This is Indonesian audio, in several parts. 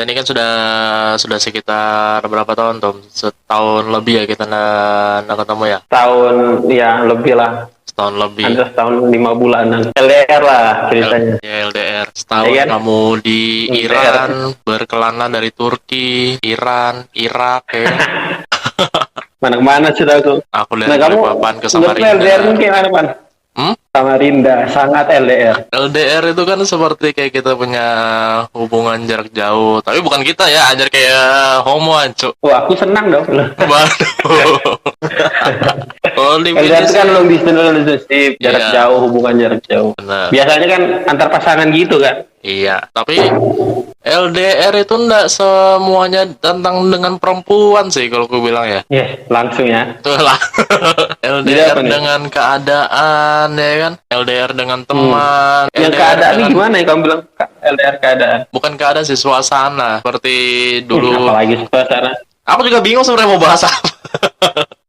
kita ini kan sudah sekitar berapa tahun, Tom? Setahun lebih ya kita nggak ketemu ya? Tahun ya lebih lah. Setahun lebih. Ada setahun 5 bulanan. LDR lah ceritanya. Ya LDR. Setahun Ya kan? kamu di LDR. Iran, berkelana dari Turki, Iran, Irak, ya. Mana-mana sudah aku. Aku Nah, dari kamu Balikpapan ke menurut Samarinda. LDR ini gimana, Pan? Samarinda, sangat LDR. LDR itu kan seperti kayak kita punya hubungan jarak jauh, tapi bukan kita ya, anjir kayak homo ancu. Wah, aku senang dong. Waduh. Oh, LDR itu kan long distance relationship, jarak Iya. jauh, hubungan jarak jauh. Benar. Biasanya kan antar pasangan gitu kan. Iya, tapi LDR itu enggak semuanya tentang dengan perempuan sih kalau aku bilang ya. Yes, langsung ya. Tuh lah. Jadi LDR apa nih? dengan keadaan ya kan, LDR dengan teman. Yang LDR keadaan ini dengan- gimana ya kamu bilang LDR keadaan? bukan keadaan sih, suasana seperti dulu. Apalagi suasana Aku juga bingung sebenarnya mau bahas apa.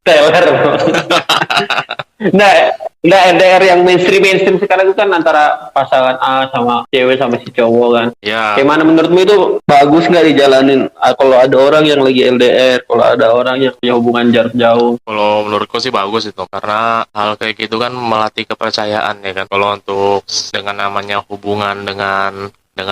teler. Nah, LDR yang mainstream sekarang itu kan antara pasangan A sama cewek sama si cowok kan. Ya, Gimana menurutmu itu bagus nggak dijalanin? Kalau ada orang yang lagi LDR, kalau ada orang yang punya hubungan jarak jauh? kalau menurutku sih bagus itu, karena hal kayak gitu kan melatih kepercayaan ya kan. Kalau untuk dengan namanya hubungan dengan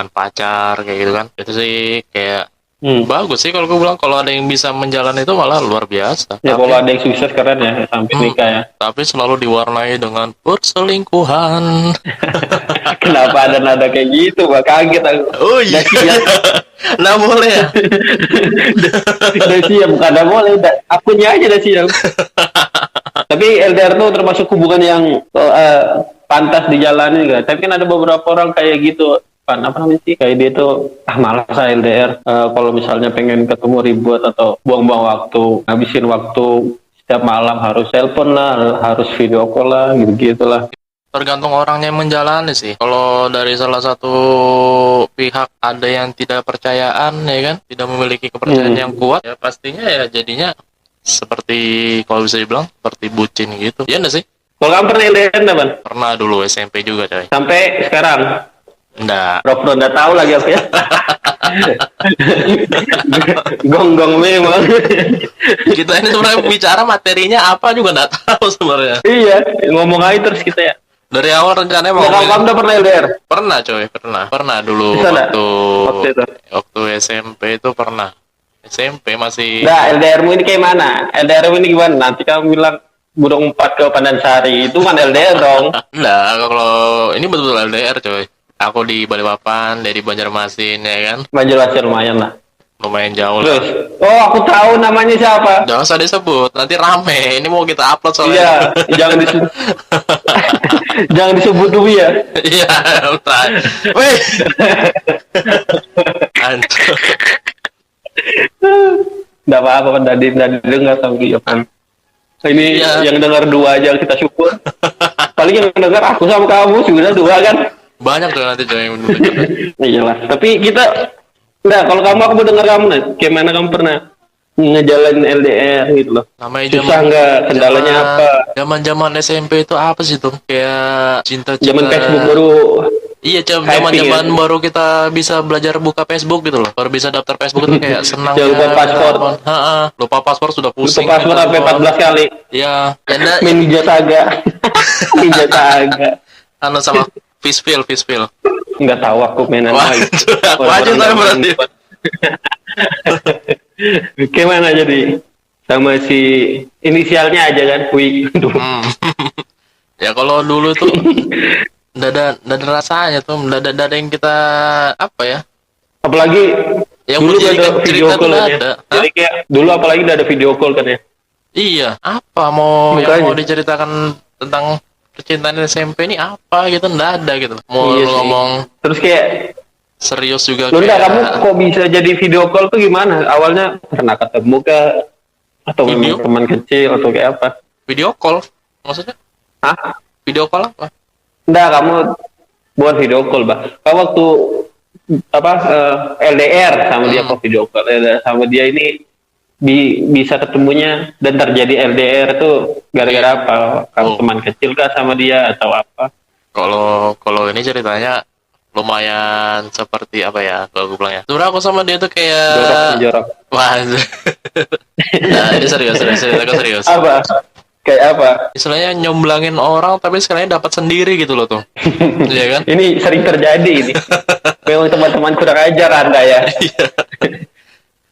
pacar kayak gitu kan, itu sih kayak bagus sih kalau gue bilang. Kalau ada yang bisa menjalani itu malah luar biasa. Ya kalau ada yang sukses keren ya sampai nikah ya. Tapi selalu diwarnai dengan perselingkuhan. Kenapa ada nada kayak gitu? Wah, kaget aku. Oh iya. Nah boleh ya. Udah siap, bukan ada boleh. Akunnya aja udah siap. Tapi LDR tuh termasuk hubungan yang pantas dijalani kan. Tapi kan ada beberapa orang kayak gitu. Apa namanya sih? Kayak dia tuh malas LDR. Kalau misalnya pengen ketemu ribut atau buang-buang waktu, ngabisin waktu setiap malam harus telepon lah, harus video call lah, gitu-gitu lah. Tergantung orangnya yang menjalani sih. Kalau dari salah satu pihak ada yang tidak percayaan ya kan, tidak memiliki kepercayaan yang kuat, ya pastinya ya jadinya seperti, kalau bisa dibilang seperti bucin gitu. Iya nggak sih? Kalau kamu pernah LDR nggak, Ban? Pernah dulu SMP juga coy. Sampai sekarang? Enggak. Bro, nggak tahu lagi aku ya. Gonggong memang. Kita ini sebenarnya bicara materinya apa juga nggak tahu sebenarnya. Iya, ngomong aja terus kita ya. Dari awal rencananya mau Nah, kamu udah pernah LDR? pernah coy, pernah dulu Bisa nggak? waktu Waktu itu? waktu SMP itu pernah. SMP masih Nah, LDR-mu ini kayak mana? LDR-mu ini gimana? Nanti kamu bilang Burung 4 ke Pandansari, itu kan LDR dong. enggak, kalau ini betul-betul LDR coy. Aku di Balikpapan, dari Banjarmasin ya kan. Banjarmasin lumayan lah. Lumayan jauh Terus, lah. oh aku tahu namanya siapa. Jangan usah disebut, nanti rame. Ini mau kita upload Iya, soalnya. jangan disebut. Jangan disebut dulu ya. Iya, bentar. Wih. Hancur. Nggak apa-apa kan, tadi dengar sama dia kan. Ini Iya. yang dengar 2 aja kita syukur. Paling yang dengar aku sama kamu sudah 2 kan. Banyak tuh nanti coy yang mendengar. Iyalah. Tapi kita, nah kalau kamu aku mau dengar kamu nih. Gimana kamu pernah ngejalanin LDR gitu loh? Namanya Susah nggak? Kendalanya apa? Zaman SMP itu apa sih tuh? Kayak cinta-cinta. Zaman Facebook baru. Iya, Hyping zaman ya? baru kita bisa belajar buka Facebook gitu loh. Baru bisa daftar Facebook itu kayak senang. Jangan lupa paspor. Lupa paspor sudah Lupa pusing. password kita sampai semua. 14 kali. Iya, ya enggak, Main Ninja Saga. Ninja Saga. anu sama Fishville. Nggak tahu aku mainan Wah, lagi. aku aja tahu berarti. Gimana jadi? Sama si inisialnya aja kan, Wih. Ya kalau dulu tuh nggak ada rasanya tuh, nggak ada yang kita apa ya? Apalagi Yang dulu menjadikan nggak ada video cerita tuh call nggak kan ya. ada. Hah? Jadi kayak dulu apalagi nggak ada video call kan ya. Iya, apa mau yang Makanya. mau diceritakan tentang percintaan SMP ini apa gitu, nggak ada gitu. Mau Iya lu sih. ngomong Terus kayak serius juga lu kayak kamu kok bisa jadi video call tuh gimana? Awalnya pernah ketemu kah? Atau Video? memang teman kecil atau kayak apa? video call, maksudnya Hah? video call apa? Enggak, kamu buat video call, Bah. Kamu waktu apa LDR sama dia kok video call LDR sama dia ini bisa ketemunya dan terjadi LDR tuh gara-gara apa? Kamu Oh. teman kecil kah sama dia atau apa? Kalau ini ceritanya lumayan seperti apa ya kalau gue bilang ya. Sebenarnya aku sama dia tuh kayak Jorok. wah. Nah, ini aku serius. Apa? Kayak apa? Istilahnya nyomblangin orang tapi sekalian dapat sendiri gitu loh tuh. Iya kan? Ini sering terjadi ini. Memang teman-teman kurang ajar Anda ya. Iya.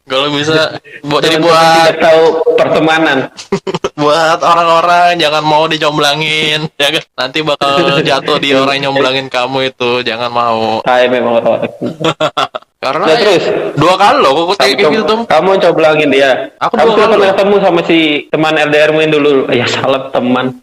Kalau bisa jadi Teman-teman buat tidak tahu pertemanan. buat orang-orang jangan mau dijomblangin, ya kan? Nanti bakal jatuh di orang yang nyomblangin kamu itu, jangan mau. Saya memang orang. Karena Ya, terus 2 kali loh aku kayak gitu tuh. Kamu coblangin dia. Aku Kamu 2 sudah kali pernah loh. ketemu sama si teman LDR-mu yang dulu? Ya salah teman.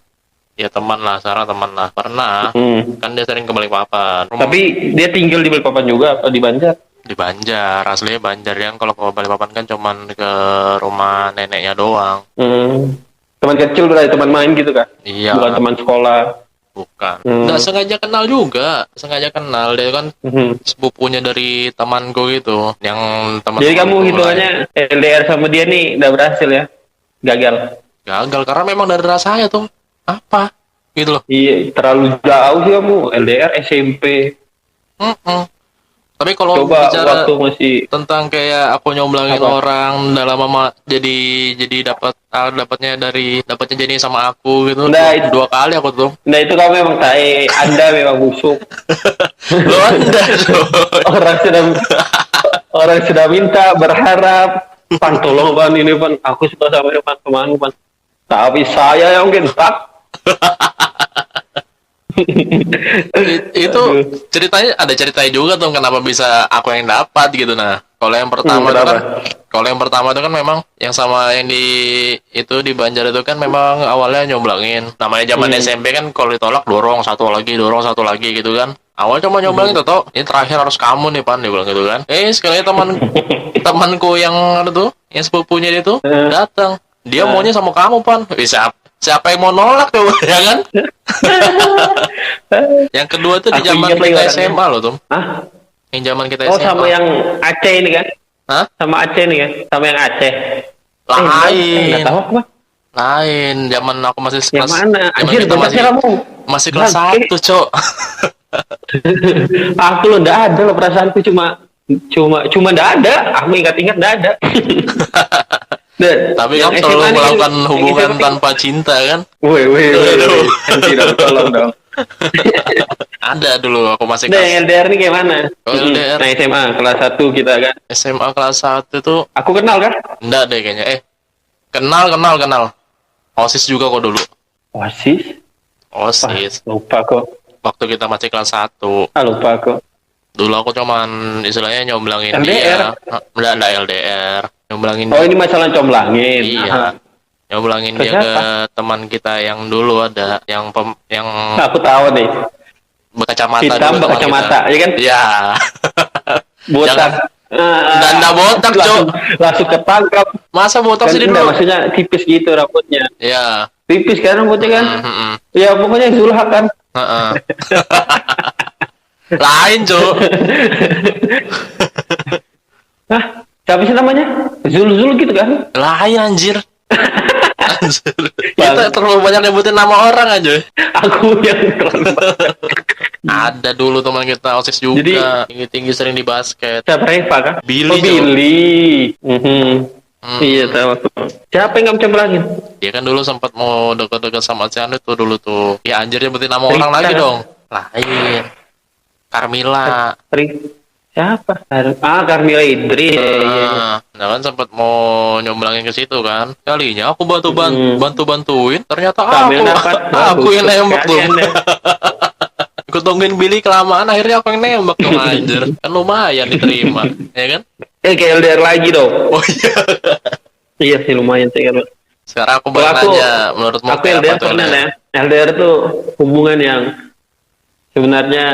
Ya teman lah, sekarang teman lah. Pernah, kan dia sering ke Balikpapan. Tapi dia tinggal di Balikpapan juga atau di Banjar? Di Banjar, aslinya Banjar yang kalau ke Balikpapan kan cuman ke rumah neneknya doang. Teman kecil berarti teman main gitu kan? Iya. Bukan teman sekolah. Bukan. Nggak sengaja kenal juga. Sengaja kenal. Dia kan sepupunya dari temanku gitu. Yang teman. Jadi kamu hitungannya LDR sama dia nih udah berhasil ya? Gagal. Gagal karena memang dari rasanya tuh apa gitu loh. Iya, terlalu jauh sih kamu LDR SMP. Tapi kalau Coba bicara waktu masih tentang kayak aku nyomblangin Apa? orang dalam mama jadi dapatnya jadi sama aku gitu. Nah, 2 kali aku tuh. Nah itu kamu memang tae, Anda memang busuk. Lo Anda tuh. orang sudah minta berharap, Pan tolong Pan ini Pan, aku suka sama teman-temanmu Pan. Tapi saya yang gentak. Itu ceritanya juga tuh kenapa bisa aku yang dapat gitu. Nah kalau yang pertama itu kan memang yang sama yang di Banjar itu kan memang awalnya nyomblangin, namanya zaman SMP kan kalau ditolak dorong satu lagi gitu kan. Awal cuma nyomblangin tuh, ini terakhir harus kamu nih Pan, dia bilang gitu kan. Sekali temanku yang ada tuh, yang sepupunya dia tuh datang, dia maunya sama kamu Pan. Siapa yang mau nolak tuh, ya kan? Yang kedua tuh di Aku zaman ingat lagi kita orangnya. SMA loh tuh. Hah? Yang zaman kita Oh SMA. sama yang Aceh ini kan? Hah? Sama Aceh nih kan? Sama yang Aceh. Lain. Nggak tahu apa? Lain. Zaman aku masih Yang kelas. mana? Zaman Anjir, kita bebasnya kamu. masih kelas Bangke. 1, Cok. Aku loh nggak ada loh perasaanku cuma nggak ada. Aku ingat-ingat nggak ada. Tapi yang kamu selalu SMA nih, melakukan yang hubungan SMA. tanpa cinta kan? Woi. Tidak tolong dong. Ada dulu aku masih Nah, yang kelas LDR nih kayak mana? Oh, LDR. Nah, SMA kelas 1 kita kan. SMA kelas 1 tuh Aku kenal kan? enggak deh kayaknya. Kenal. OSIS juga kok dulu. OSIS? OSIS. Lupa kok. Waktu kita masih kelas 1. Lupa kok. Dulu aku cuman istilahnya nyomblangin LDR? dia. Enggak LDR. Nyomblangin Oh, dia. ini masalah comblangin. Iya. Nyomblangin Ke dia siapa? ke teman kita yang dulu ada, yang Aku tahu nih. berkacamata Hitam dulu teman berkacamata, kita. ya kan? Iya. Botak. Nggak botak, Cok. Langsung ketangkap. Masa botak sih dia Enggak, dulu? maksudnya tipis gitu rambutnya. Iya. Tipis kan rambutnya kan? Ya pokoknya Zulha kan. Heeh. Lain, Cok. Hah? Siapa sih namanya? Zul gitu kan? Lain anjir. Kita terlalu banyak nyebutin nama orang aja. Aku yang terlalu Ada dulu teman kita OSIS juga, tinggi-tinggi sering di basket. Siapa Reva kan? Billy, Oh, Cok. Billy. Iya tahu aku. Siapa yang kamu cemplangin? Dia kan dulu sempat mau deket-deket sama si Anu tuh dulu tuh. Ya anjir nyebutin nama orang Rita. lagi dong. Lain. Carmila. Siapa? Carmila Idris. Nah kan sempat mau nyomblangin ke situ kan. Kalinya aku bantuin. Ternyata Carmila dapat. aku yang nembak tuh. Kalian ya. Aku tungguin Billy kelamaan, akhirnya aku yang nembak tuh anjir. Kan lumayan diterima, ya kan? Kayak LDR lagi dong. Oh iya. Iya sih lumayan sih kan. Sekarang aku Kalau mau nanya, menurutmu aku kayak LDR apa tuh? pernah ya. LDR tuh hubungan yang sebenarnya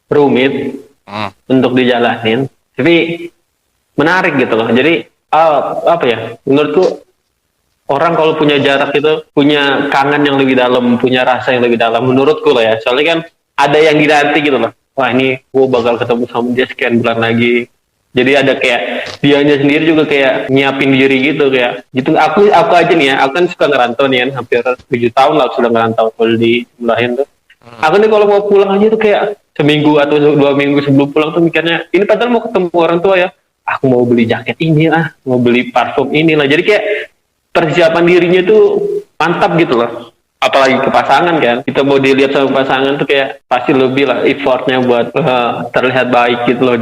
rumit untuk dijalanin, tapi menarik gitu loh. Jadi apa ya? Menurutku orang kalau punya jarak itu punya kangen yang lebih dalam, punya rasa yang lebih dalam. Menurutku lah ya. Soalnya kan ada yang dinanti gitu loh. Wah ini gue bakal ketemu sama dia sekian bulan lagi. Jadi ada kayak dianya sendiri juga kayak nyiapin diri gitu kayak gitu. Aku aja nih ya, aku kan suka ngerantau nih kan, hampir 7 tahun lah sudah ngerantau kalau dijumlahin tuh. Aku nih kalau mau pulang aja tuh kayak seminggu atau 2 minggu sebelum pulang tuh mikirnya, ini padahal mau ketemu orang tua ya, aku mau beli jaket ini lah, mau beli parfum ini lah. Jadi kayak persiapan dirinya tuh mantap gitu loh. Apalagi ke pasangan kan, kita mau dilihat sama pasangan tuh kayak pasti lebih lah effortnya buat terlihat baik gitu loh.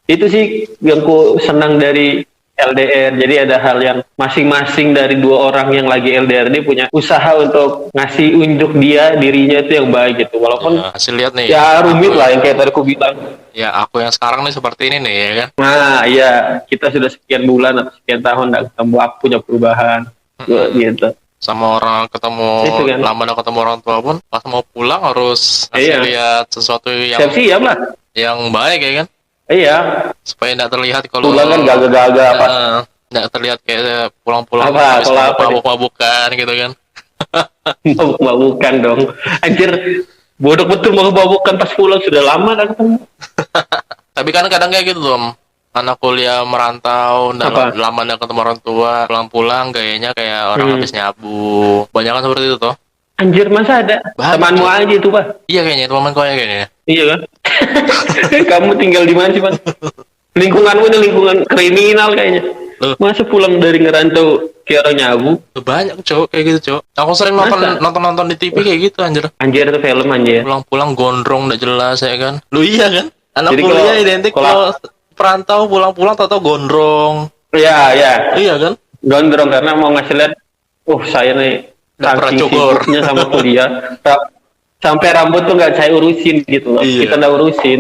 Itu sih yang ku senang dari LDR. Jadi ada hal yang masing-masing dari dua orang yang lagi LDR ini punya usaha untuk ngasih unjuk dirinya itu yang baik gitu. Walaupun Ya, hasil lihat nih. ya rumit lah yang kayak tadi aku bilang. Ya, aku yang sekarang nih seperti ini nih ya kan. Nah, iya, kita sudah sekian bulan atau sekian tahun nggak ketemu, aku punya perubahan gitu. Sama orang ketemu Itu kan. lama udah ketemu orang tua pun pas mau pulang harus ngasih lihat sesuatu yang Siap-siap lah. yang baik ya kan, Iya, supaya tidak terlihat kalau pulang kan gagah-gagah apa. tidak terlihat kayak pulang-pulang Apa, habis kalau apa nih? mabuk-mabukan gitu kan. Mabuk-mabukan dong. Anjir, bodoh betul mabuk-mabukan pas pulang, sudah lama dah ketemu. Tapi kan kadang kayak gitu tuh, anak kuliah merantau dan Apa? lama nggak ketemu orang tua, pulang-pulang gayanya kayak orang habis nyabu, banyak kan seperti itu tuh. Anjir, masa ada? Banyak. Temanmu aja itu, Pak. Iya kayaknya teman kau ya kayaknya. Iya kan? Kamu tinggal di mana sih, Pak? Lingkunganmu ini lingkungan kriminal kayaknya. Loh. Masa pulang dari ngerantau kayak orang nyabu? Banyak cowok kayak gitu cowok. Aku sering nonton di TV kayak gitu anjir. Anjir, itu film anjir. Pulang-pulang gondrong udah jelas ya kan. Lu iya kan? Anak Jadi kuliah kalau- identik kalau- kalau perantau pulang-pulang tau gondrong. Iya, iya. Iya kan? Gondrong karena mau ngasih lihat, saya nih Nggak pernah saking cukur. sibuknya sama kuliah, sampai rambut tuh nggak saya urusin gitu loh. Iya. Kita nggak urusin,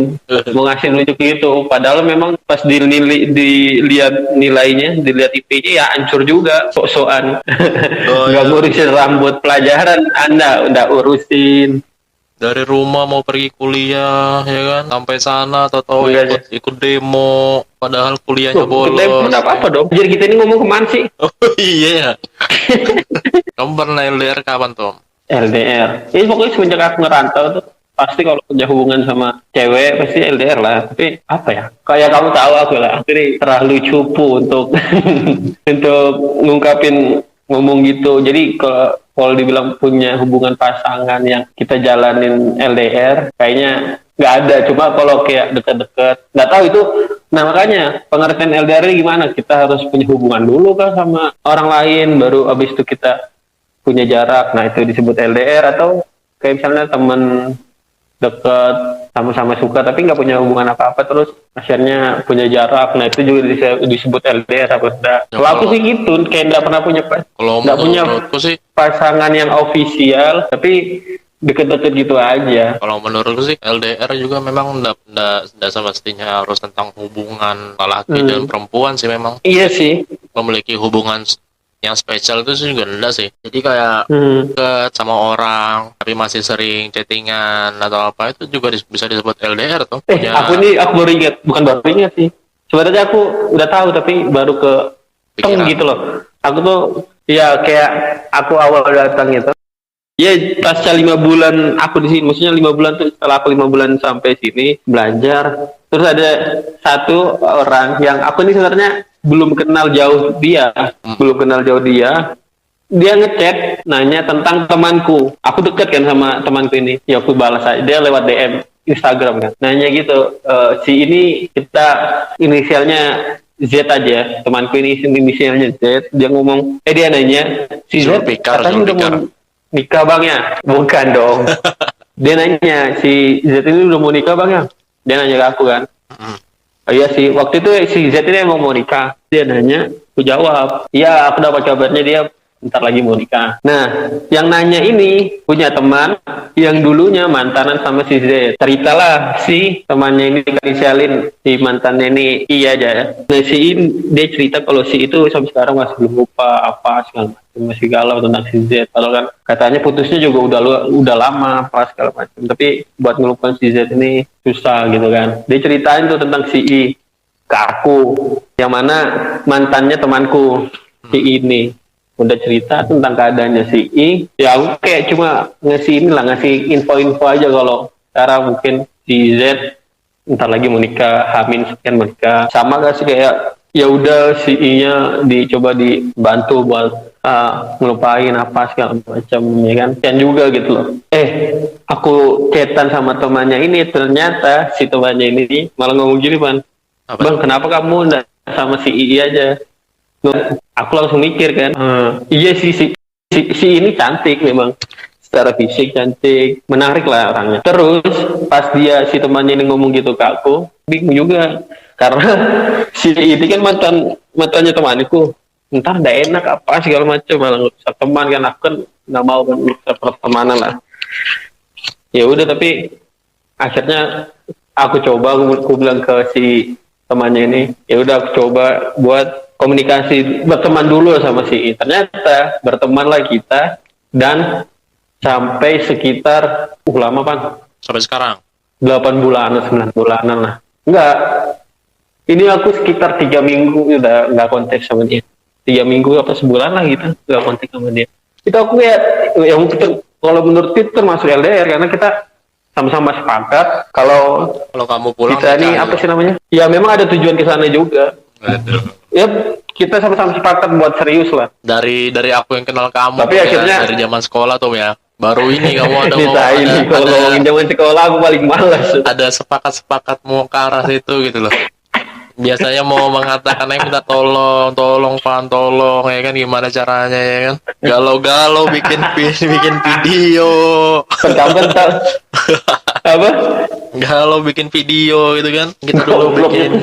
mau ngasih nunjuk gitu. Padahal memang pas dilihat nilainya, dilihat IP-nya ya hancur juga, sok-sokan. Nggak iya. ngurusin rambut pelajaran, Anda udah urusin. Dari rumah mau pergi kuliah ya kan, sampai sana atau Enggak, ikut demo, padahal kuliahnya bolos. Kita apa dong? Jadi kita ini ngomong kemana sih? Oh iya ya. Kamu pernah LDR kapan Tom? LDR. Ini pokoknya semenjak aku ngerantau tuh pasti kalau punya hubungan sama cewek pasti LDR lah. Tapi apa ya? Kayak kamu tahu aku lah. Aku ini terlalu cupu untuk untuk ngomong gitu. Jadi kalau dibilang punya hubungan pasangan yang kita jalanin LDR, kayaknya nggak ada. Cuma kalau kayak deket-deket, nggak tahu itu. Nah makanya pengertian LDR ini gimana? Kita harus punya hubungan dulu kan sama orang lain, baru abis itu kita punya jarak. Nah itu disebut LDR. Atau kayak misalnya temen deket, sama-sama suka tapi nggak punya hubungan apa-apa, terus akhirnya punya jarak. Nah itu juga disebut LDR apa enggak? Ya, Kalau aku sih gitu, kayak nggak pernah punya Kalau nggak punya menurutku sih, pasangan yang ofisial tapi deket-deket gitu aja. kalau menurutku sih LDR juga memang nggak semestinya harus tentang hubungan laki dan perempuan sih, memang Iya sih. memiliki hubungan yang spesial itu sih juga enggak sih. Jadi kayak deket sama orang tapi masih sering chattingan atau apa, itu juga bisa disebut LDR tuh. Aku baru ingat, bukan baru ingat sih. Sebenarnya aku udah tahu tapi baru ke Pikiran. gitu loh. Aku tuh ya kayak aku awal datang itu. Ya pasca 5 bulan aku di sini, maksudnya 5 bulan tuh setelah aku 5 bulan sampai sini belajar. Terus ada satu orang yang aku ini sebenarnya belum kenal jauh dia, dia ngechat nanya tentang temanku. Aku deket kan sama temanku ini, ya aku balas aja, dia lewat DM Instagram kan, nanya gitu, si ini kita inisialnya Z aja, temanku ini inisialnya Z. Dia ngomong, dia nanya si Z katanya udah mau nikah bang ya? Bukan dong. Dia nanya si Z ini udah mau nikah bang ya? Dia nanya ke aku kan. Oh, iya sih, waktu itu si Z ini emang mau nikah. Dia nanya, aku jawab, iya aku dapat kabarnya dia ntar lagi mau nikah. Nah, yang nanya ini punya teman yang dulunya mantanan sama si Z. Ceritalah si temannya ini inisialin si mantannya ini iya aja ya. Nah si dia cerita kalau si itu sampai sekarang masih belum lupa apa segala macam, masih galau tentang si Z. Kalau kan katanya putusnya juga udah lama pas segala macam. Tapi buat ngelupain si Z ini susah gitu kan. Dia ceritain tuh tentang si I ke aku, yang mana mantannya temanku si ini. Udah cerita tentang keadaannya si I, ya aku kayak cuma ngasih info-info aja kalau sekarang mungkin si Z ntar lagi mau nikah, Hamin sekian mau nikah. Sama gak sih kayak ya udah si I-nya dicoba dibantu buat ngelupain apa segala macam ya kan. Dan juga gitu loh. aku chatan sama temannya ini, ternyata si temannya ini malah ngomong gini, Pan. Bang, kenapa kamu nggak sama si Ii aja? Aku langsung mikir kan, iya sih si ini cantik memang, secara fisik cantik, menarik lah orangnya. Terus pas si temannya ini ngomong gitu ke aku, bingung juga karena si ini kan mantannya temanku. Ntar udah enak apa segala macam, malah nggak bisa teman kan, aku kan nggak mau kan pertemanan lah. Ya udah, tapi akhirnya aku coba, aku bilang ke si temannya ini, ya udah aku coba buat komunikasi, berteman dulu sama si I. Ternyata bertemanlah kita dan sampai sekitar lama, Pan, sampai sekarang 8 bulanan 9 bulanan lah. Enggak, ini aku sekitar 3 minggu udah nggak kontak sama dia, 3 minggu apa sebulan lah gitu nggak kontak sama dia. Itu aku yang kalau menurut itu termasuk LDR karena kita sama-sama sepakat kalau kamu pulang kita ini apa sih namanya, ya memang ada tujuan ke sana juga. Aduh. Ya kita sama-sama sepakat buat serius lah. Dari aku yang kenal kamu, tapi akhirnya dari zaman sekolah tuh ya, baru ini kamu ada kalau ngomongin zaman sekolah aku paling malas. Ada sepakat mau ke arah situ gitu loh. Biasanya mau mengatakan minta tolong Pan, tolong ya kan, gimana caranya ya kan, galau-galau bikin video. Bentar apa galau bikin video gitu kan, kita dulu bikin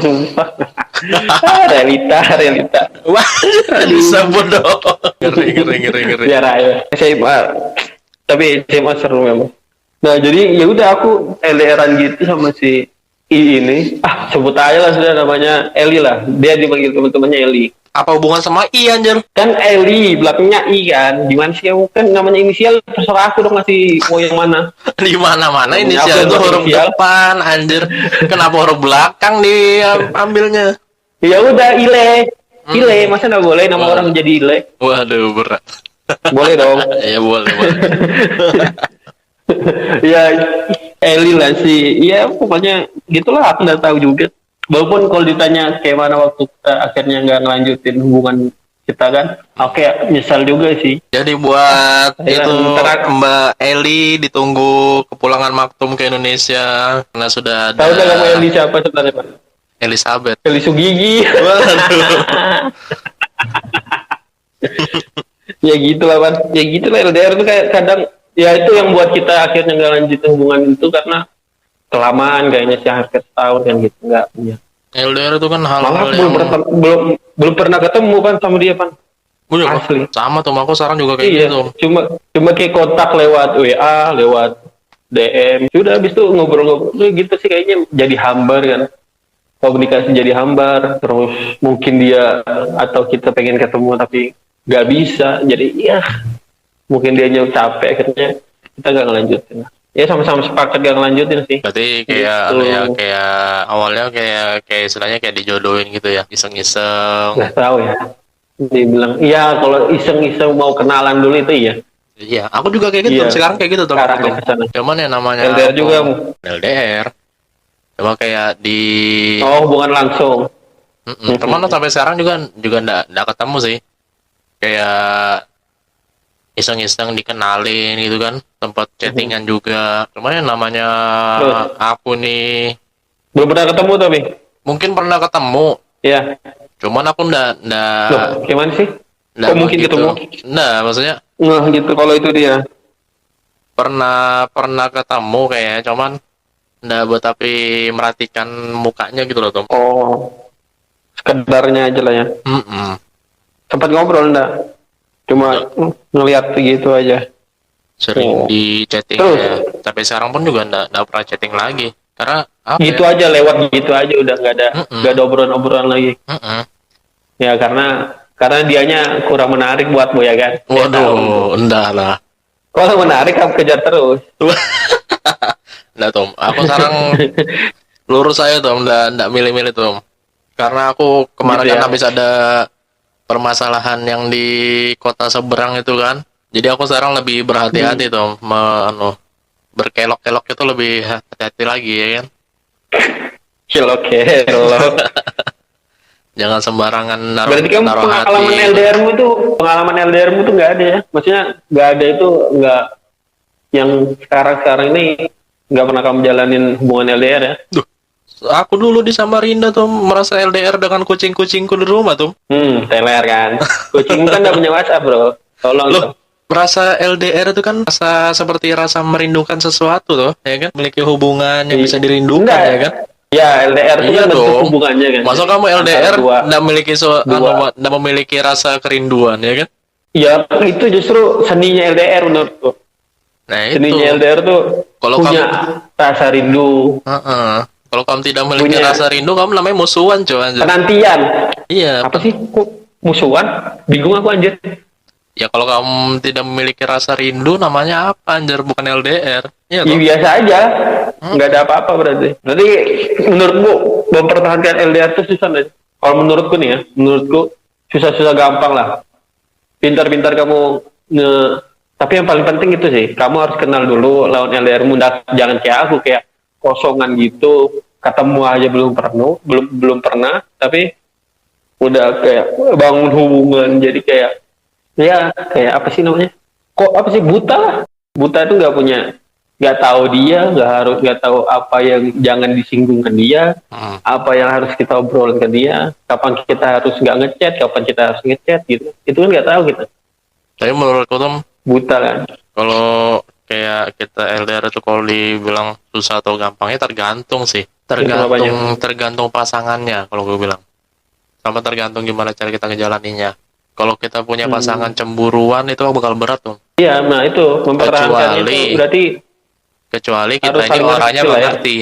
realita wah disebut dong. ngeri biar aja SMA, tapi SMA seru memang. Nah jadi ya udah aku LDRan gitu sama si I ini, sebut aja lah sudah, namanya Eli lah, dia dipanggil teman-temannya Eli. Apa hubungan sama I anjir? Kan Eli belakangnya I kan, gimana sih kamu, kan namanya inisial, terserah aku dong ngasih mau yang mana. Di mana inisial itu huruf depan anjir, kenapa huruf belakang diambilnya? Ya udah Ile, masa nggak boleh nama orang jadi Ile? Waduh, berat. Boleh dong. Ya boleh. Ya Eli lah sih, ya pokoknya gitulah, aku nggak tahu juga. Walaupun kalau ditanya kayak mana waktu kita akhirnya nggak ngelanjutin hubungan kita kan, oke, nyesal juga sih. Jadi buat itu Mbak Eli ditunggu kepulangan Maktum ke Indonesia karena sudah ada. Tahu nggak kamu Eli siapa sebenarnya, Pak? Elizabeth. Eli Sugigi. Waduh. Ya gitulah, Pak. Ya gitulah, LDR tuh kayak kadang ya itu yang buat kita akhirnya nggak lanjutin hubungan itu karena kelamaan kayaknya sih, hampir setahun kan gitu nggak punya. LDR itu kan hal-hal yang belum pernah ketemu kan sama dia, Pan. Asli. Sama tuh, aku sekarang juga kayak gitu. Cuma kayak kontak lewat WA, lewat DM. Sudah habis itu ngobrol-ngobrol gitu sih, kayaknya jadi hambar kan. Komunikasi jadi hambar, terus mungkin dia atau kita pengen ketemu tapi nggak bisa. Jadi ya mungkin dia capek, akhirnya kita nggak ngelanjutin. Ya sama-sama sepakat gak ngelanjutin sih. Berarti kayak gitu. kayak awalnya kayak istilahnya kayak dijodohin gitu ya, iseng-iseng. Nggak tahu ya. Dibilang iya, kalau iseng-iseng mau kenalan dulu itu iya. Iya, aku juga kayak gitu. Iya. Sekarang kayak gitu tuh. Cuman ya namanya LDR juga. LDR. Cuma kayak di hubungan langsung. Cuman sampai sekarang juga nggak ketemu sih. Kayak iseng-iseng dikenalin gitu kan, tempat chattingan juga. Cuman yang namanya aku nih belum pernah ketemu tapi mungkin pernah ketemu ya, cuman aku ndak gimana sih kok mungkin gitu. Ketemu nggak, maksudnya gitu. Kalau itu dia pernah ketemu kayaknya, cuman ndak buat tapi merhatikan mukanya gitu loh, Tom. Sekedarnya aja lah ya. Sempat ngobrol ndak? Cuma ngeliat gitu aja. Sering di chatting ya. Tapi sekarang pun juga nggak pernah chatting lagi. Karena gitu ya? Aja lewat gitu aja, udah nggak ada obrolan lagi. Ya karena dianya kurang menarik buatmu ya kan. Waduh, enggak lah. Kalau menarik kamu kejar terus. Enggak, Tom. Aku sekarang lurus aja, Tom. Enggak milih-milih, Tom. Karena aku kemarin kan habis ada permasalahan yang di kota seberang itu kan. Jadi aku sekarang lebih berhati-hati tuh, berkelok-kelok itu lebih hati-hati lagi ya kan. Kelok. Jangan sembarangan naruh. Berarti kamu pengalaman LDR-mu tuh nggak ada ya? Maksudnya nggak ada itu nggak yang sekarang ini nggak pernah kamu jalanin hubungan LDR ya? Duh, aku dulu di Samarinda tuh merasa LDR dengan kucing-kucingku di rumah tuh. Teler kan. Kucing kan nggak punya WhatsApp bro. Tolong Loh, tuh. rasa LDR itu kan seperti rasa merindukan sesuatu tuh, ya kan? Memiliki hubungan yang bisa dirindukan, Enggak. ya kan? Ya LDR itu Iya kan bentuk dong. hubungannya kan. Masa kamu LDR nggak memiliki rasa kerinduan, ya kan? Ya itu justru seninya LDR menurutku. Nah itu. Seninya LDR tuh Kalau punya rasa rindu. Kalau kamu tidak memiliki rasa rindu, kamu namanya musuhan, coy. Penantian. Iya. Apa sih? Kok musuhan? Bingung aku anjir. Ya kalau kamu tidak memiliki rasa rindu, namanya apa anjir? Bukan LDR. Iya Ya, biasa aja. Nggak ada apa-apa berarti. Berarti menurutku mempertahankan LDR itu susah nih. Kalau menurutku nih ya, menurutku susah-susah gampang lah. Pintar-pintar kamu tapi yang paling penting itu sih, kamu harus kenal dulu lawan LDR-mu. Jangan kayak aku, kayak kosongan gitu, ketemu aja belum pernah, tapi udah kayak bangun hubungan jadi kayak apa sih namanya? Kok apa sih, buta lah. Buta itu nggak tahu dia, nggak tahu apa yang jangan disinggungkan dia, apa yang harus kita obrolin ke dia, kapan kita harus nggak ngechat, kapan kita harus ngechat gitu. Itu kan nggak tahu kita. Tapi menurutku tuh Buta kan. kalau kayak kita LDR itu kalau dibilang susah atau gampangnya tergantung sih. Tergantung pasangannya kalau gue bilang. Sama tergantung gimana cara kita ngejalaninnya. Kalau kita punya pasangan cemburuan itu bakal berat tuh. Iya, nah itu mempertahankan itu berarti kecuali kita ini orangnya mengerti,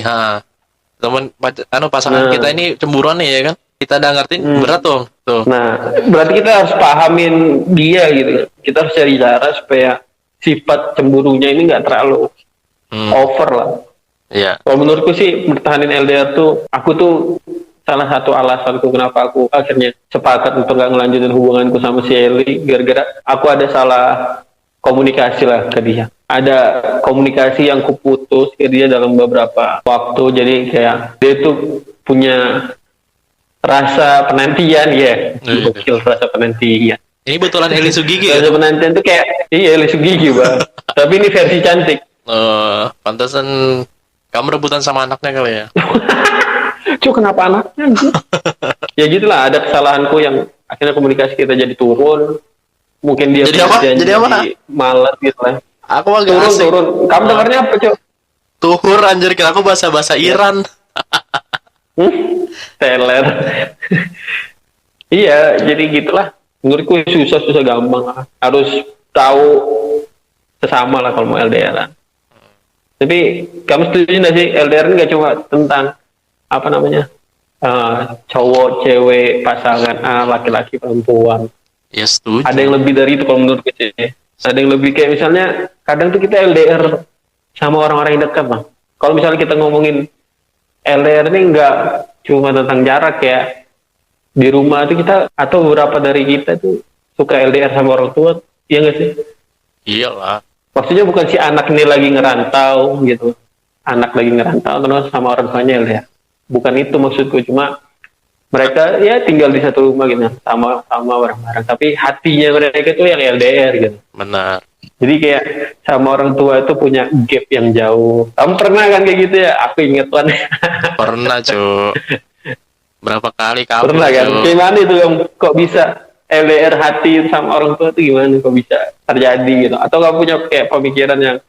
pasangan kita ini cemburuan nih ya kan, kita udah ngerti, berat tuh. Nah, berarti kita harus pahamin dia gitu. Kita harus cari cara supaya sifat cemburunya ini nggak terlalu over lah. Iya. Kalau menurutku sih bertahanin LDR tuh, aku tuh salah satu alasanku kenapa aku akhirnya sepakat untuk nggak ngelanjutin hubunganku sama si Eli, gara-gara aku ada salah komunikasi lah ke dia. Ada komunikasi yang kuputus ke dia dalam beberapa waktu, jadi kayak dia tuh punya rasa penantian ya, gokil rasa penantian. Ini betulan Eli Sugigi ya? Rasa penantian tuh kayak, iya Eli Sugigi bang. Tapi ini versi cantik. Pantesan kamu rebutan sama anaknya kali ya? Cuk, kenapa anaknya? Ya gitulah, ada kesalahanku yang akhirnya komunikasi kita jadi turun. Mungkin dia jadi malas gitu lah. Aku agak turun. Kamu dengarnya apa, Cuk? Tuhur anjir, kira aku bahasa Iran. Teler. Iya, jadi gitulah. Menurutku susah gampang. Harus tahu sesama lah kalau mau LDR. Tapi kamu setuju nggak sih LDR nggak cuma tentang apa namanya cowok, cewek, pasangan, laki-laki, perempuan. Ya setuju. Ada yang lebih dari itu kalau menurutku sih. Ada yang lebih kayak misalnya kadang tuh kita LDR sama orang-orang yang dekat bang. Kalau misalnya kita ngomongin LDR ini nggak cuma tentang jarak ya. Di rumah tuh kita atau beberapa dari kita tuh suka LDR sama orang tua, iya nggak sih? Iyalah. Maksudnya bukan si anak ini lagi ngerantau gitu, anak lagi ngerantau terus sama orang tuanya LDR. Bukan itu maksudku, cuma mereka ya tinggal di satu rumah gitu, sama bareng-bareng. Tapi hatinya mereka tuh yang LDR gitu. Benar. Jadi kayak sama orang tua itu punya gap yang jauh. Kamu pernah kan kayak gitu ya? Aku inget kan. Pernah, Cuk. Berapa kali kamu? Pernah kan? Gimana itu yang kok bisa LDR hati sama orang tua itu gimana? Kok bisa terjadi gitu? Atau kamu punya kayak pemikiran yang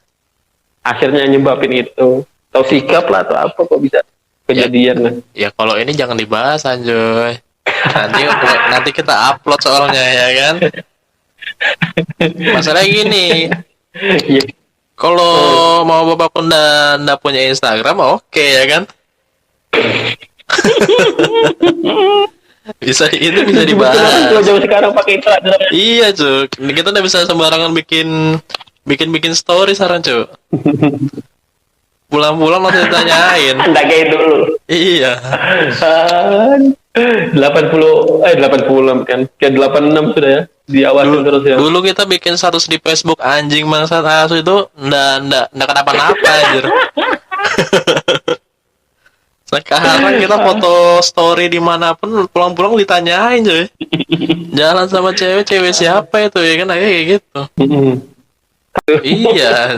akhirnya nyebabin itu? Atau sikap lah atau apa kok bisa kejadian kan? Ya kalau ini jangan dibahas Anjoy. Nanti kita upload soalnya ya kan. Masalahnya gini. Kalau mau bapak pun nggak punya Instagram, oke ya kan? bisa dibahas. Jauh sekarang pakai Instagram. Iya cuk, kita nggak bisa sembarangan bikin story sekarang cuk. Pulang-pulang langsung ditanyain. Nggak kayak dulu. Iya. 80 kan, kayak 86 sudah ya. Diawasin terus ya. Dulu kita bikin status di Facebook anjing bangsat asu itu ndak kenapa-napa anjir. Sekarang kita foto story dimanapun pulang-pulang ditanyain cuy. Jalan sama cewek siapa itu ya kan kayak gitu. Iya.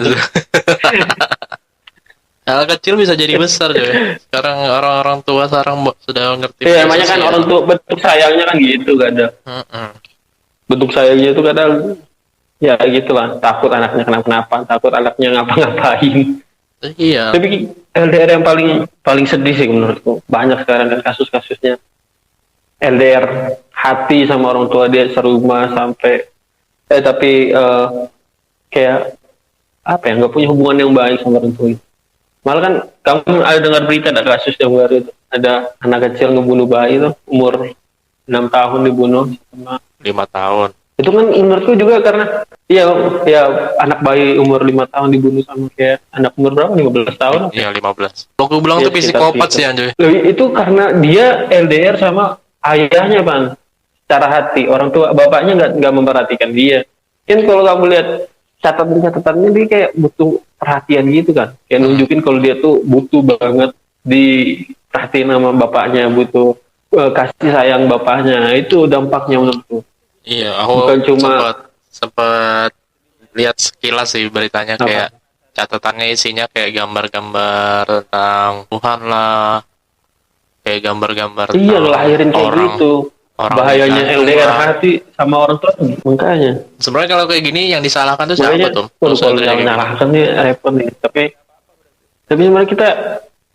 Hal kecil bisa jadi besar coy. Sekarang orang-orang tua sekarang sudah ngerti. Iya, makanya kan orang tua bentuk sayangnya kan gitu kadang. Bentuk sayangnya itu kadang ya gitulah, takut anaknya kenapa-napa, takut anaknya ngapa-ngapain. Iya. Tapi LDR yang paling sedih sih menurutku. Banyak sekarang kan kasus-kasusnya. LDR hati sama orang tua dia serumah sampai tapi kayak apa ya, nggak punya hubungan yang baik sama orang tua itu. Malah kan kamu ada dengar berita ada kasus yang baru itu, ada anak kecil ngebunuh bayi itu umur 6 tahun dibunuh sama 5 tahun. Itu kan menurutku juga karena ya anak bayi umur 5 tahun dibunuh sama kayak anak umur berapa, 15 tahun? Iya 15. Lo aku bilang ya, tuh psikopat sih Anjoy. Itu karena dia LDR sama ayahnya Bang. Secara hati, orang tua bapaknya nggak memperhatikan dia. Kan kalau kamu lihat catatan-catatannya dia kayak butuh perhatian gitu kan, kayak nunjukin kalau dia tuh butuh banget diperhatiin sama bapaknya, butuh kasih sayang bapaknya. Itu dampaknya menurutku. Iya, aku bukan cuma sempat lihat sekilas sih beritanya. Apa? Kayak catatannya isinya kayak gambar-gambar tentang Tuhan lah, kayak gambar-gambar iya ngelahirin kayak gitu. Bahayanya LDR hati sama orang tua makanya. Sebenarnya kalau kayak gini yang disalahkan tuh siapa tuh? Kalau yang menyalahkan nih repot nih. Tapi sebenarnya kita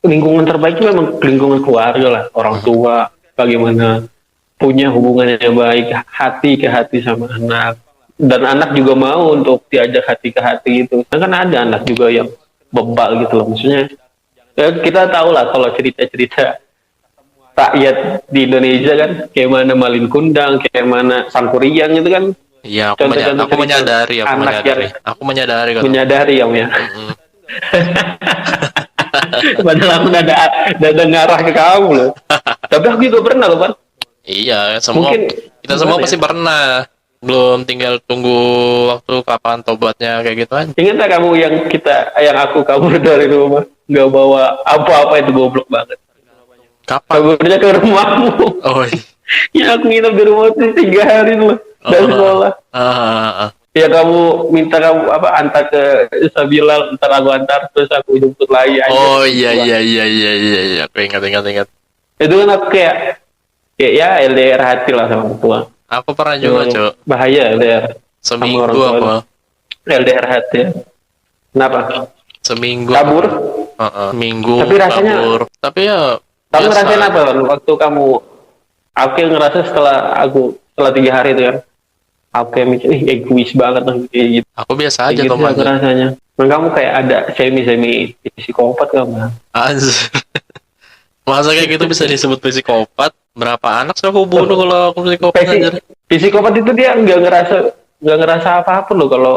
lingkungan terbaik itu memang lingkungan keluarga lah, orang tua. Bagaimana punya hubungan yang baik, hati ke hati sama anak, dan anak juga mau untuk diajak hati ke hati gitu. Kan ada anak juga yang bebal gitu loh, maksudnya. Ya, kita tahu lah kalau cerita-cerita rakyat di Indonesia kan, kayak mana Malin Kundang, kayak mana Sangkuriang itu kan. Iya, aku menyadari. Menyadari ya. Padahal aku udah ngarah ke kamu loh. Tapi aku juga pernah loh, Pak. Iya, kita semua pasti pernah. Belum tinggal tunggu waktu kapan tobatnya kayak gitu aja. Ingat gak kamu yang aku kabur dari rumah, nggak bawa apa-apa, itu goblok banget. Kapan? Kaburnya ke rumahmu. Oh iya. Ya aku nginep di rumah itu 3 hari loh dari sekolah. Ya kamu minta antar ke Sabila, ntar aku antar, terus aku jemput lagi aja. Oh iya, aku ingat. Itu kan aku kayak ya LDR hati lah sama orang tua. Aku pernah juga, Cok. Bahaya LDR. Seminggu apa? LDR hati. Kenapa? Seminggu. Kabur? Minggu. Tapi rasanya kabur. Tapi ya kamu ngerasain apa waktu kamu? Aku ngerasa setelah 3 hari itu kan. Aku kayak mikir, egois banget kayak gitu. Aku biasa aja tuh rasanya. Dan kamu kayak ada semi psikopat kamu. Masa kayak gitu bisa disebut psikopat? Berapa anak sih aku bunuh kalau aku psikopat aja? Psikopat itu dia nggak ngerasa apa-apa loh kalau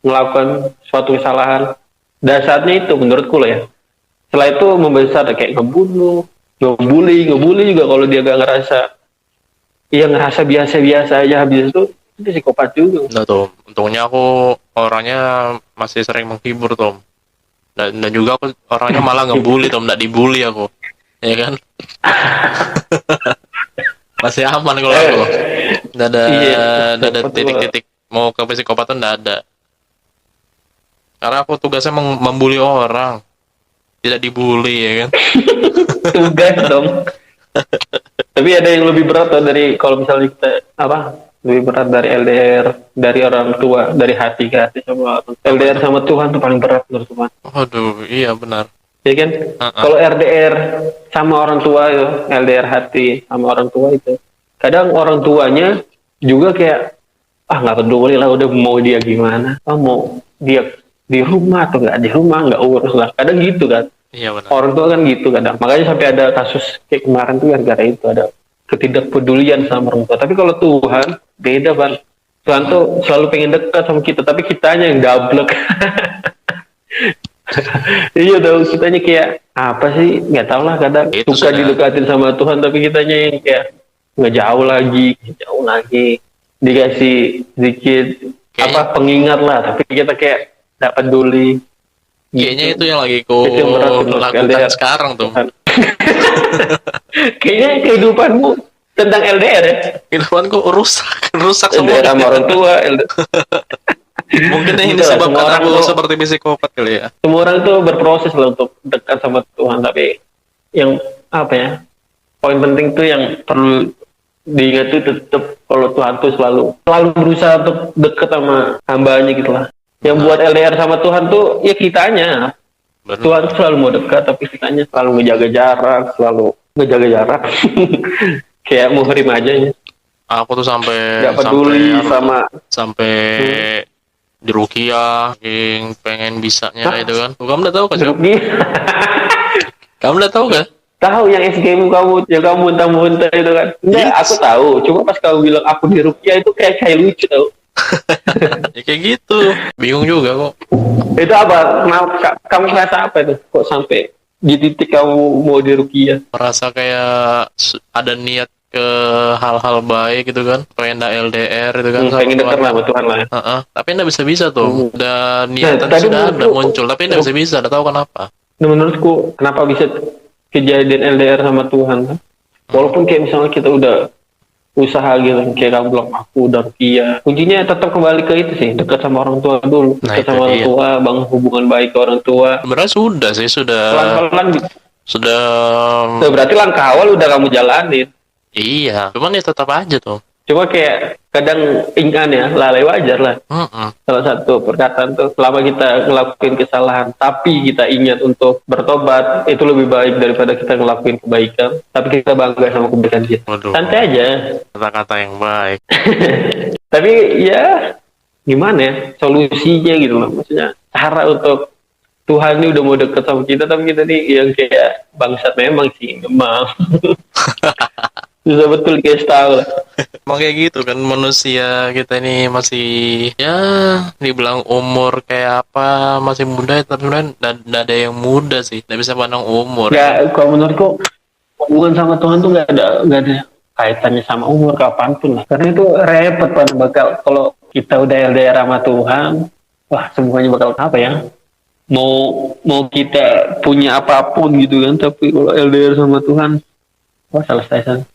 melakukan suatu kesalahan. Dasarnya itu menurutku loh ya. Setelah itu membesar kayak ngebunuh, ngebully juga kalau dia nggak ngerasa. Iya ngerasa biasa-biasa aja, habis itu psikopat juga. Nah tuh, untungnya aku orangnya masih sering menghibur Tom. Dan juga aku orangnya malah ngebully Tom, nggak dibully aku. Ya kan? Masih aman kalau aku. Nggak ada titik-titik mau ke psikopatan, nggak ada. Karena aku tugasnya membuli orang, tidak dibully, ya kan? Tugas dong. Tapi ada yang lebih berat tuh dari kalau misalnya kita lebih berat dari LDR, dari orang tua, dari hati ke hati sama orang. LDR sama Tuhan tuh paling berat menurut Tuhan. Aduh, iya benar. Ya kan? Kalau RDR sama orang tua itu, LDR hati sama orang tua itu, kadang orang tuanya juga kayak nggak peduli lah, udah mau dia gimana, mau dia di rumah atau nggak di rumah, nggak urus lah. Kadang gitu kan. Iya benar. Orang tua kan gitu kadang. Makanya sampai ada kasus kayak kemarin tuh gara-gara itu ada ketidakpedulian sama orang tua. Tapi kalau Tuhan beda Bang. Tuhan tuh selalu pengen dekat sama kita, tapi kitanya yang dablek. Iya dong, kitanya kayak apa sih, nggak tahu lah, kadang itu suka didekatin sama Tuhan tapi kitanya yang kayak jauh lagi dikasih sedikit pengingat lah, tapi kita kayak nggak peduli. Kayaknya itu yang lagi lakukan sekarang tuh. Kayaknya kehidupanmu tentang LDR ya. Kehidupanku rusak LDR semua. sama orang tua. Mungkin ini Gitu lah, sebabkan semua orang aku tuh- seperti psikopat kali ya. Semua orang tuh berproses lah untuk dekat sama Tuhan, tapi yang apa ya, poin penting tuh yang perlu diingat tuh tetap kalau Tuhan tuh selalu berusaha untuk dekat sama hambanya gitu lah. Yang buat LDR sama Tuhan tuh ya kitanya. Benar. Tuhan tuh selalu mau dekat, tapi kitanya selalu ngejaga jarak. Kayak muhrim aja ya. Aku tuh sampai Nggak peduli sampai di Rukia yang pengen bisanya Hah? itu kan. Kamu udah tahu kan? Jeruknya. Kamu udah tahu kan? Tahu yang SGM kamu yang kamu muntah-muntah itu kan? Enggak, Yes. aku tahu. Cuma pas kamu bilang aku di Rukia itu kayak lucu tau. Ya kayak gitu. Bingung juga kok. Itu apa? Kamu merasa apa itu? Kok sampai di titik kamu mau di Rukia? Merasa kayak ada niat ke hal-hal baik gitu kan. Pengen LDR gitu kan. Pengen dekat lah sama Tuhan lah. Heeh. Tapi nggak bisa tuh. Udah niatan tadi sudah ada menurutku- muncul, tapi nggak bisa. Nggak tahu kenapa. Nah, menurutku kenapa bisa kejadian LDR sama Tuhan kan? Walaupun kayak misalnya kita udah usaha gitu, kayak kamu bilang aku udah Rukia, kuncinya tetap kembali ke itu sih, dekat sama orang tua dulu, Nah, dekat itu sama orang dia. tua, bangun hubungan baik ke orang tua. Sebenarnya sudah sih, Pelan-pelan sudah. Tuh, berarti langkah awal udah kamu jalanin. Iya. Cuman ya tetap aja tuh. Cuma kayak kadang ingat ya, lalai wajar lah. Salah satu perkataan tuh, selama kita ngelakuin kesalahan, tapi kita ingat untuk bertobat, itu lebih baik daripada kita ngelakuin kebaikan, tapi kita bangga sama kebaikan kita. Waduh. Santai aja. Kata-kata yang baik. Tapi ya, gimana ya, solusinya gitu loh. Maksudnya, cara untuk Tuhan ini udah mau deket sama kita, tapi kita nih yang kayak bangsat memang sih, memang. Bisa betul kayak tahu lah. Emang kayak gitu kan, manusia kita ini masih ya dibilang umur kayak apa masih muda, tapi sebenarnya nggak ada yang muda sih, nggak bisa pandang umur. Ya, kalau menurutku hubungan sama Tuhan tuh nggak ada kaitannya sama umur kapanpun lah. Karena itu repot pada bakal kalau kita udah LDR sama Tuhan, wah semuanya bakal apa ya? Mau kita punya apapun gitu kan, tapi kalau LDR sama Tuhan, wah selesai.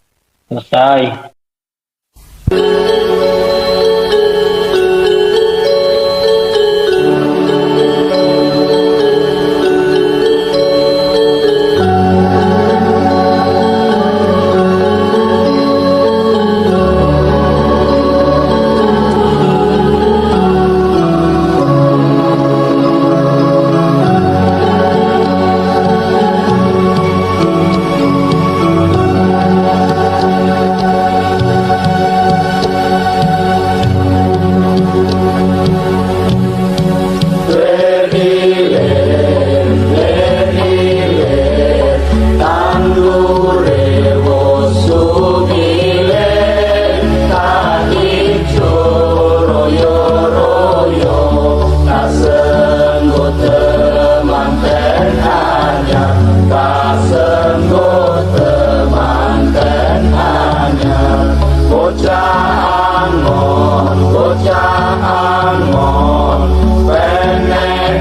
Bocah angon, pengen